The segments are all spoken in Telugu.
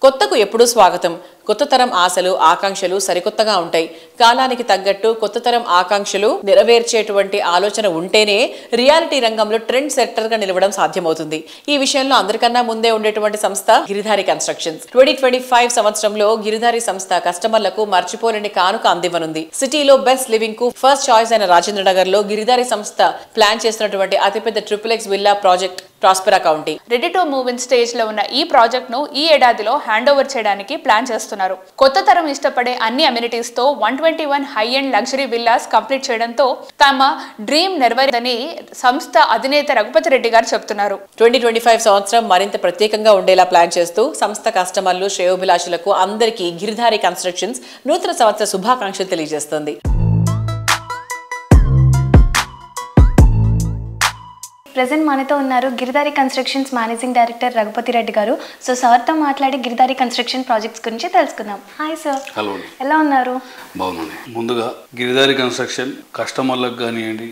కొత్తకు ఎప్పుడూ స్వాగతం. కొత్త తరం ఆశలు ఆకాంక్షలు సరికొత్తగా ఉంటాయి. కాలానికి తగ్గట్టు కొత్త తరం ఆకాంక్షలు నెరవేర్చేటువంటి ఆలోచన ఉంటేనే రియాలిటీ రంగంలో ట్రెండ్ సెక్టర్ గా నిలవడం సాధ్యమవుతుంది. ఈ విషయంలో అందరికన్నా ముందే ఉండేటువంటి సంస్థ గిరిధారి కన్స్ట్రక్షన్స్. 2025 సంవత్సరంలో గిరిధారి సంస్థ కస్టమర్లకు మర్చిపోలేని కానుక అందివ్వనుంది. సిటీలో బెస్ట్ లివింగ్ కు ఫస్ట్ చాయిస్ అయిన రాజేంద్ర నగర్ లో గిరిధారి సంస్థ ప్లాన్ చేస్తున్నటువంటి అతిపెద్ద XXX villa project Prospera county. Ready to move in stage లో ఉన్న ఈ ప్రాజెక్ట్ ను ఈ ఏడాదిలో హ్యాండ్ ఓవర్ చేయడానికి ప్లాన్ చేస్తున్నారు. కొత్త తరం ఇష్టపడే అన్ని అమ్యూనిటీస్ తో 121 high end luxury villas complete చేయడంతో తమ డ్రీమ్ నెరవేరిందని సంస్థ అధినేత రఘుపతి రెడ్డి గారు చెప్తున్నారు. 2025 సంవత్సరం మరింత ప్రత్యేకంగా ఉండేలా ప్లాన్ చేస్తూ సంస్థ కస్టమర్లు శ్రేయోభిలాషులకు అందరికీ గిరిధారి కన్స్ట్రక్షన్స్ నూతన సంవత్సర శుభాకాంక్షలు తెలియజేస్తుంది. ప్రెజెంట్ మనతో ఉన్నారు Giridhari constructions managing director Raghupathi Reddy గారు. సో సార్తో మాట్లాడి గిరిధారి కన్స్ట్రక్షన్ ప్రాజెక్ట్స్ గురించి తెలుసుకుందాం. Hi sir. హలో. ఎలా ఉన్నారు? బాగున్నాను. ముందుగా గిరిధారి కన్స్ట్రక్షన్ కస్టమర్లకు కానివ్వండి,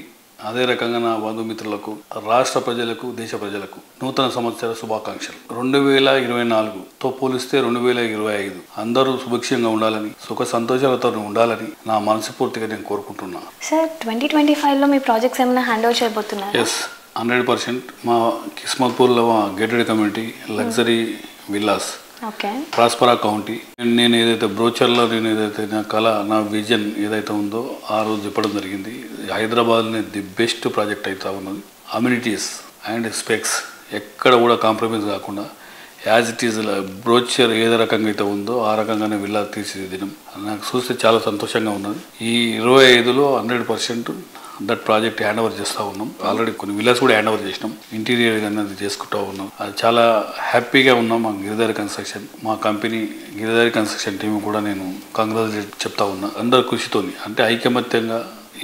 అదే రకంగా నా బంధుమిత్రులకు, రాష్ట్ర ప్రజలకు, దేశ ప్రజలకు నూతన సంవత్సర శుభాకాంక్షలు. 2024తో పోలిస్తే 2025 అందరూ సుభిక్షంగా ఉండాలని, సుఖ సంతోషాలతో ఉండాలని నా మనస్ఫూర్తిగా నేను కోరుకుంటున్నా. సార్ 2025లో మీ ప్రాజెక్ట్స్ ఏమైనా హ్యాండ్ ఓవర్ చేయబోతున్నారు? ఎస్, 100%. మా కిస్మత్పూర్లో మా gated community luxury villas Prospera county. నేను ఏదైతే బ్రోచర్లో నేను ఏదైతే నా కళ, నా విజన్ ఏదైతే ఉందో ఆ రోజు చెప్పడం జరిగింది. హైదరాబాద్ని ది బెస్ట్ ప్రాజెక్ట్ అవుతా ఉన్నది. అమ్యూనిటీస్ అండ్ స్పెక్స్ ఎక్కడ కూడా కాంప్రమైజ్ కాకుండా యాజ్ ఇట్ ఈజ్ బ్రోచర్ ఏ రకంగా అయితే ఉందో ఆ రకంగానే విల్లా తీర్చిదిద్దడం నాకు చూస్తే చాలా సంతోషంగా ఉన్నది. ఈ 25లో 100% దట్ ప్రాజెక్ట్ హ్యాండ్ ఓవర్ చేస్తూ ఉన్నాం. ఆల్రెడీ కొన్ని విల్లాస్ కూడా హ్యాండ్ ఓవర్ చేసినాం. ఇంటీరియర్ అనేది చేసుకుంటూ ఉన్నాం. అది చాలా హ్యాపీగా ఉన్నాం. మా గిరిధారి కన్స్ట్రక్షన్, మా కంపెనీ గిరిధారి కన్స్ట్రక్షన్ టీం కూడా నేను కంగ్రాచులేట్ చెప్తా ఉన్నా. అందరు కృషితోని, అంటే ఐకమత్యంగా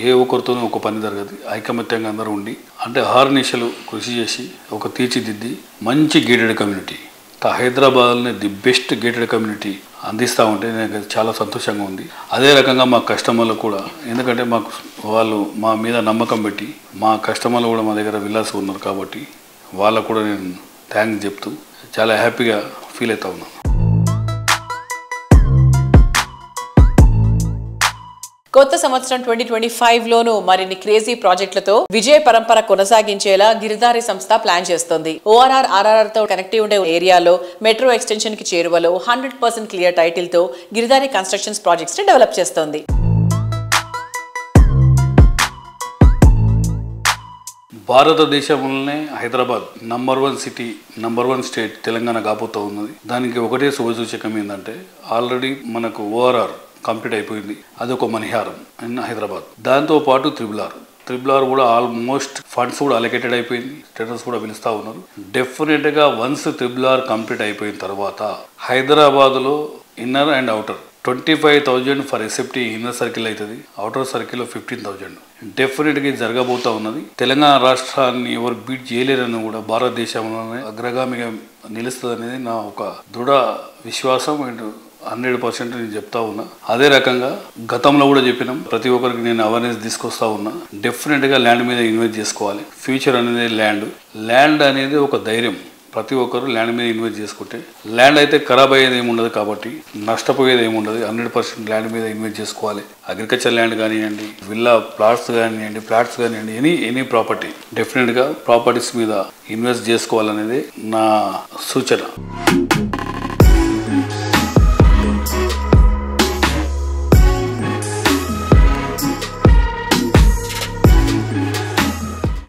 ఏ ఒక్కరితోనూ ఒక పని జరగదు. ఐకమత్యంగా అందరూ ఉండి, అంటే అహర్నిశలు కృషి చేసి ఒక తీర్చిదిద్ది మంచి గేటెడ్ కమ్యూనిటీ, హైదరాబాద్ని ది బెస్ట్ గేటెడ్ కమ్యూనిటీ అందిస్తూ ఉంటే నాకు చాలా సంతోషంగా ఉంది. అదే రకంగా మా కస్టమర్లు కూడా, ఎందుకంటే మాకు వాళ్ళు మా మీద నమ్మకం పెట్టి మా కస్టమర్లు కూడా మా దగ్గర విల్లాస్ ఉన్నారు కాబట్టి వాళ్ళకు కూడా నేను థ్యాంక్స్ చెప్తూ చాలా హ్యాపీగా ఫీల్ అవుతా ఉన్నాను. కొత్త సంవత్సరం 2025లోనూ మరిన్ని క్రేజీ ప్రాజెక్టులతో విజయ పరంపర కొనసాగించేలా గిరిధారి సంస్థ ప్లాన్ చేస్తోంది. ORR, RRR తో కనెక్టివ్ ఉండే ఏరియాలో మెట్రో ఎక్స్టెన్షన్ కి చేరువలో 100% క్లియర్ టైటిల్ తో గిరిధారి కన్స్ట్రక్షన్స్ ప్రాజెక్ట్స్ ని డెవలప్ చేస్తోంది. భారతదేశంలోనే Hyderabad number 1 city, number 1 state Telangana కాబోతూ ఉన్నది. దానికి ఒకటే శుభసూచకం ఏంటంటే ఆల్రెడీ మనకు ORR కంప్లీట్ అయిపోయింది. అదొక మణిహారం ఇన్ హైదరాబాద్. దాంతోపాటు త్రిబుల్ ఆర్ కూడా ఆల్మోస్ట్ ఫండ్స్ కూడా అలొకేటెడ్ అయిపోయింది. స్టేటస్ కూడా పిలుస్తూ ఉన్నారు. డెఫినెట్గా వన్స్ త్రిబుల్ ఆర్ కంప్లీట్ అయిపోయిన తర్వాత హైదరాబాద్లో inner and outer 25,000 for SFT inner circle అవుతుంది. అవుటర్ సర్కిల్లో 15,000 డెఫినెట్గా జరగబోతూ ఉన్నది. తెలంగాణ రాష్ట్రాన్ని ఎవరు బీట్ చేయలేరని కూడా భారతదేశంలోనే అగ్రగామిగా నిలుస్తుంది అనేది నా ఒక దృఢ విశ్వాసం. అండ్ 100% నేను చెప్తా ఉన్నా. అదే రకంగా గతంలో కూడా చెప్పినాం, ప్రతి ఒక్కరికి నేను అవేర్నెస్ తీసుకొస్తా ఉన్నా. డెఫినెట్గా ల్యాండ్ మీద ఇన్వెస్ట్ చేసుకోవాలి. ఫ్యూచర్ అనేది ల్యాండ్ అనేది ఒక ధైర్యం. ప్రతి ఒక్కరు ల్యాండ్ మీద ఇన్వెస్ట్ చేసుకుంటే ల్యాండ్ అయితే ఖరాబ్ అయ్యేది ఏముండదు కాబట్టి నష్టపోయేది ఏముండదు. 100% ల్యాండ్ మీద ఇన్వెస్ట్ చేసుకోవాలి. అగ్రికల్చర్ ల్యాండ్ కానివ్వండి, విల్లా ఫ్లాట్స్ కానివ్వండి, ఎనీ ప్రాపర్టీ డెఫినెట్గా ప్రాపర్టీస్ మీద ఇన్వెస్ట్ చేసుకోవాలనేది నా సూచన.